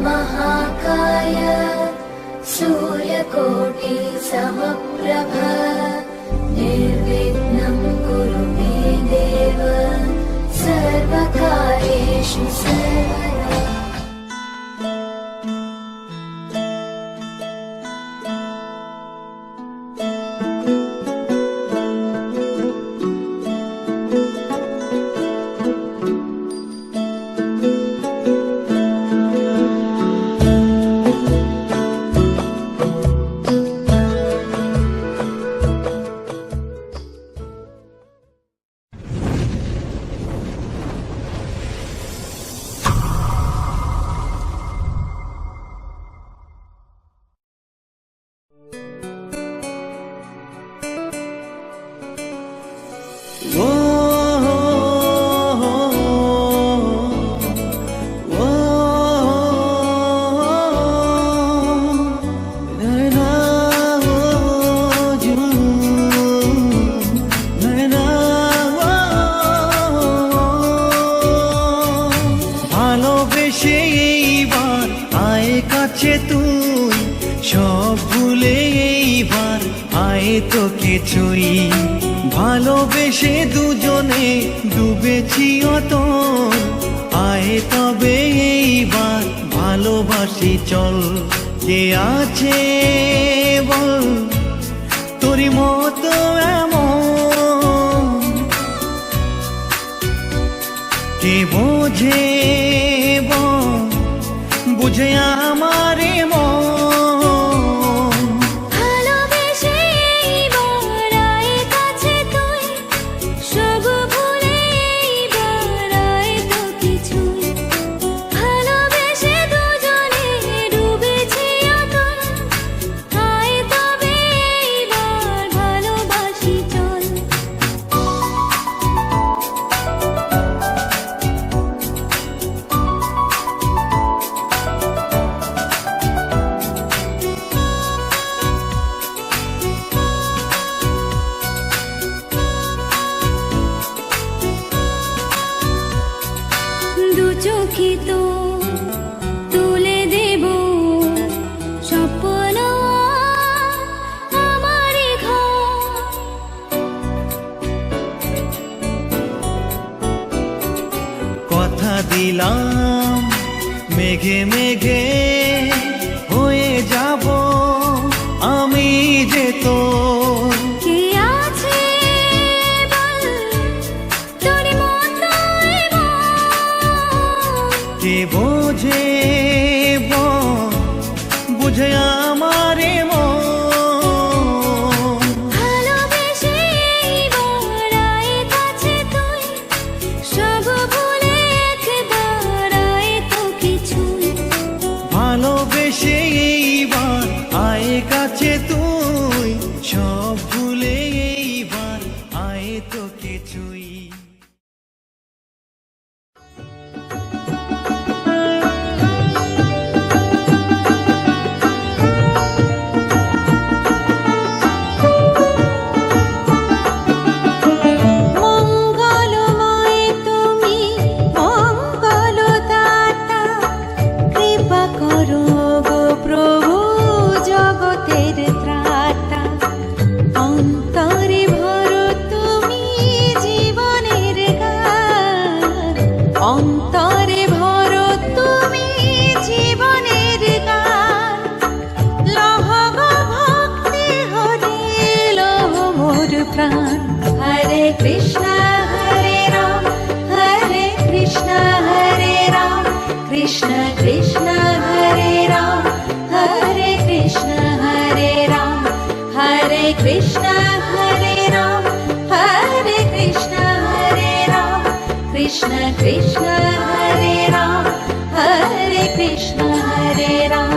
महाकाय सूर्यकोटि समप्रभ निर्विघ्नं कुरु मे देव सर्वकार्येषु सर्वदा। সব ভুলে এইবার আয় তো কিছুই ভালোবেসে দুজনে ডুবেছি অতল আয় তবে এইবার ভালোবাসি চল কে আছে বল তোরই মতো এমন কে বোঝে বল বুঝে আমার মন তুলে দেব স্বপ্ন আমার কথা দিলাম মেঘে মেঘে হয়ে যাব আমি যে তো কে বোঝে বুঝে আমার মন ভালোবেসে কাছে তুই সব ভুলে একবার আয় তো কিছুই ভালোবেসে এইবার আয় কাছে তুই সব ভুলে এইবার আয় তো কিছুই অন্তরে ভরো তুমি জীবনের গান লহ গো ভক্তি হরি লহ মোর প্রাণ হরে কৃষ্ণ রাম কৃষ্ণ কৃষ্ণ হরে রাম কৃষ্ণ রাম হরে কৃষ্ণ রাম কৃষ্ণ রাম কৃষ্ণ কৃষ্ণ হরে রাম কৃষ্ণ রাম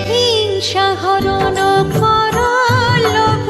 হিংসা হরণ কর লোভ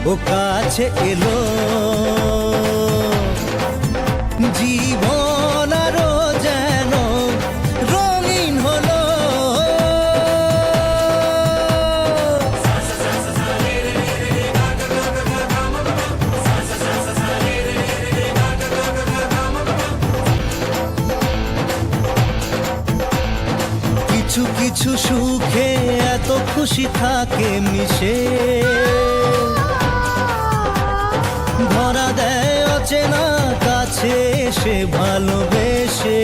ও কাছে এলো জীবন আরো যেন রঙিন হলো কিছু কিছু সুখে এত খুশি থাকে মিশে ধরা দেয় অচেনা কাছে এসে ভালোবেসে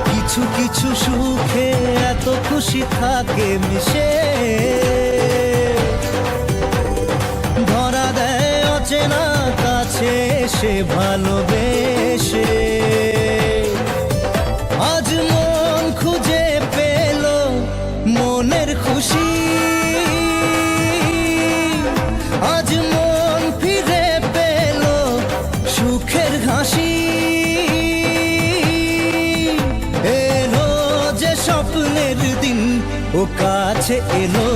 কিছু কিছু সুখে এত খুশি থাকে মিশে ধরা দেয় অচেনা কাছে এসে ভালোবেসে আজ মন খুঁজে পেল মনের খুশি আজ মন ফিরে পেল সুখের হাসি এলো যে স্বপ্নের দিন ও কাছে এলো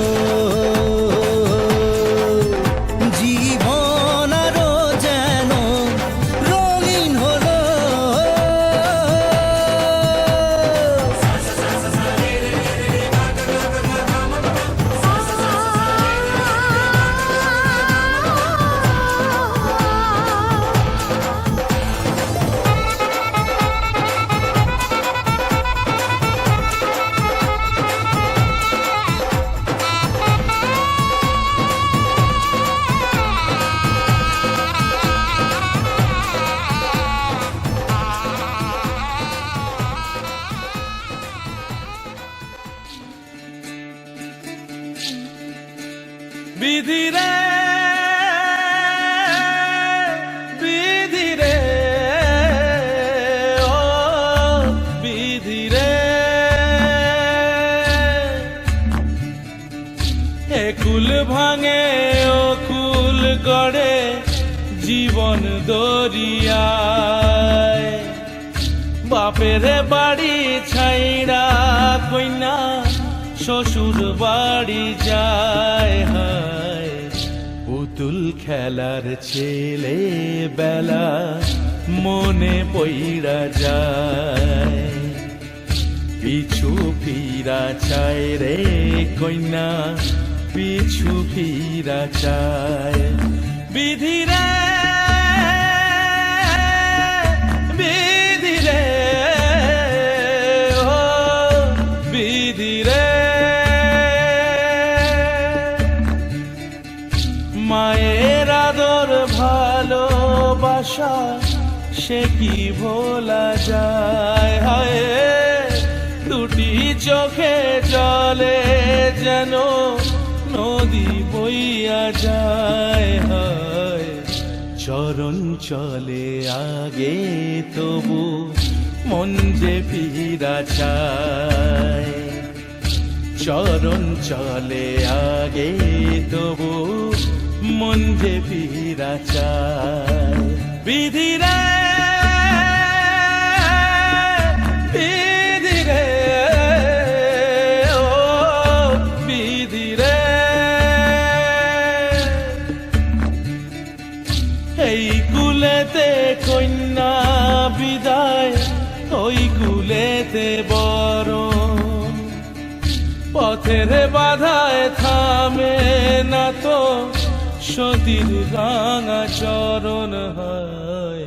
জীবন আরো যেন রঙিন হলো বিধি রে বিধি রে ও বিধি রে এ কুল ভাঙে ও কুল গড়ে জীবন দরিয়ায় বাপের বাড়ি ছাইড়া কইনা শ্বশুর বাড়ি যায় হায় পুতুল খেলার ছেলে বেলা মনে পইড়া যায় পিছু ফিরা চায় রে কইনা পিছু ফিরা চায় বিধি রে বিধি রে ও বিধি রে মায়ের আদর ভালোবাসা সে কি ভোলা যায় হায় দুটি চোখে জলে যেন নদী বইয়া যায় হায় চরণ চলে আগে তবু মন যে ফিরা চায় চরণ চলে আগে তবু মন যে ফিরা চায় বিধি রে বিধি রে ও বিধি রে এই কুলেতে কন্যা বিদায় ওই কুলেতে বরণ পথের বাধায় থামে না তো সতীর রাঙা চরণ হয়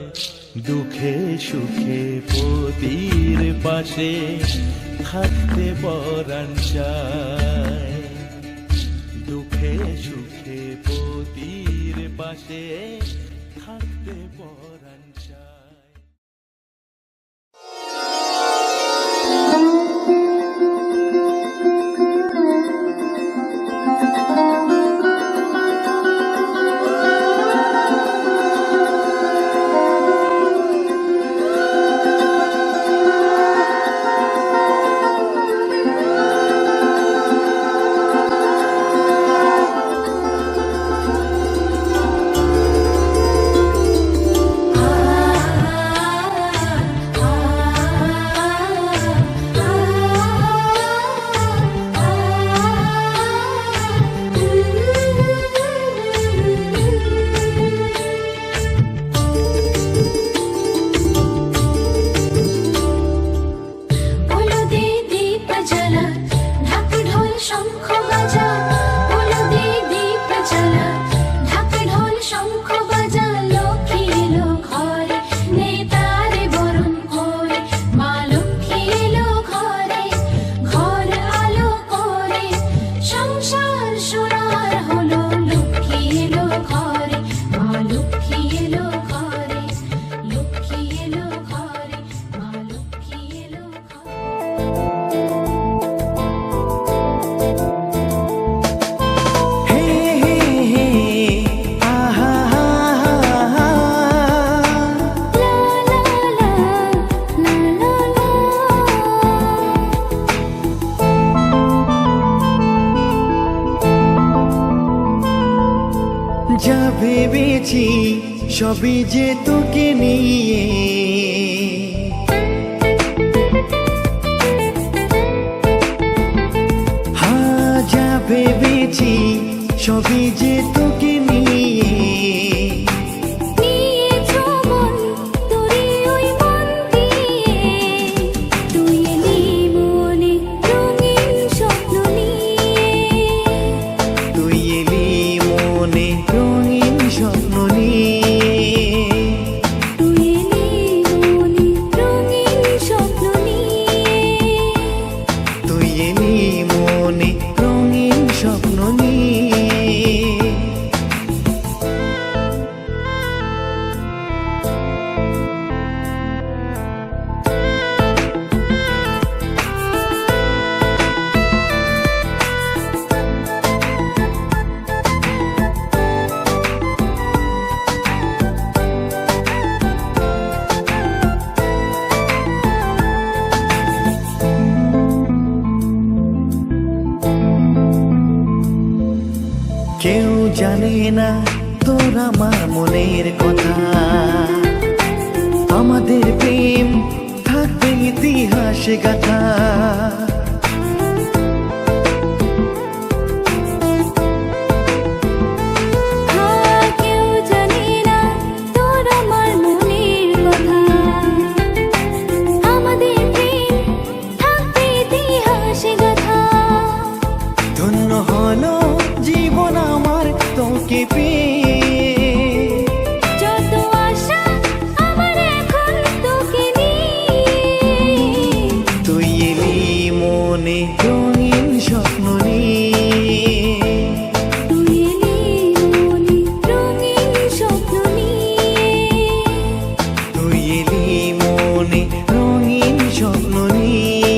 দুঃখে সুখে পতির পাশে থাকতে পরাণ চায় দুঃখে সুখে পতির পাশে থাকতে পরাণ চায় ah যা ভেবেছি সবই যে তোকে নিয়ে, হ্যাঁ যা ভেবেছি সবই যে তোকে নিয়ে। নিয়েছো মন তোরে ওই মন দিয়ে, তুই এলি মনে রঙিন স্বপ্ন নিয়ে, তুই এলি মনে রঙিন স্বপ্ন নিয়ে, তুই এলি মনে রঙিন স্বপ্ন নিয়ে, তুই এলি মনে রঙিন স্বপ্ন নিয়ে। কেউ জানে না তোর আমার মনের কথা, আমাদের প্রেম থাকবে ইতিহাসে গাথা। কেউ জানে না তোর আমার মনের কথা, আমাদের প্রেম থাকবে ইতিহাসে গাথা। ধন্য হলো জীবন আমার তোকে পেয়ে, যত আশা আমার এখন তোকে নিয়ে, তুই এলি মনে রঙিন স্বপ্ন নিয়ে, তুই এলি মনে রঙিন স্বপ্ন নিয়ে, তুই এলি মনে রঙিন স্বপ্ন নিয়ে,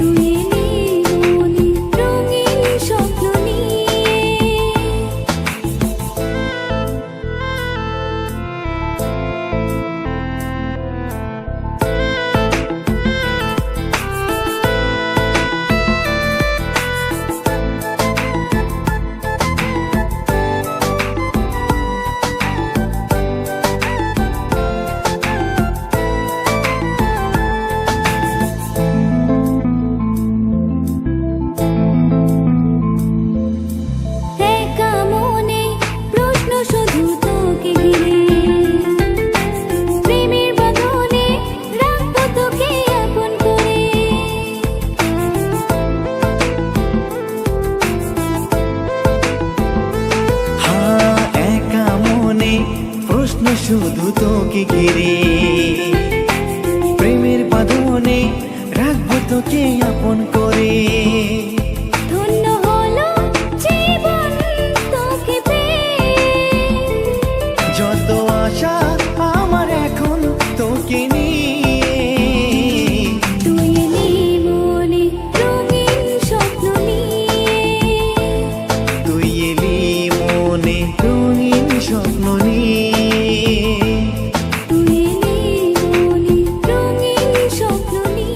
তুই এলি মনে রঙিন স্বপ্ন নিয়ে। একা মনে প্রশ্ন শুধু তোকে ঘিরে, প্রেমের বাঁধনে রাখবো তোকে আপন করে। হ্যাঁ একা মনে প্রশ্ন শুধু তোকে ঘিরে, প্রেমের বাঁধনে রাখবো তোকে আপন করে। ধন্য হলো জীবন তোকে পেয়ে, যত আশা আমার এখন তোকে নিয়ে, তুই এলি মনে রঙিন স্বপ্ন নিয়ে, তুই এলি মনে রঙিন স্বপ্ন নিয়ে, তুই এলি মনে রঙিন স্বপ্ন নিয়ে।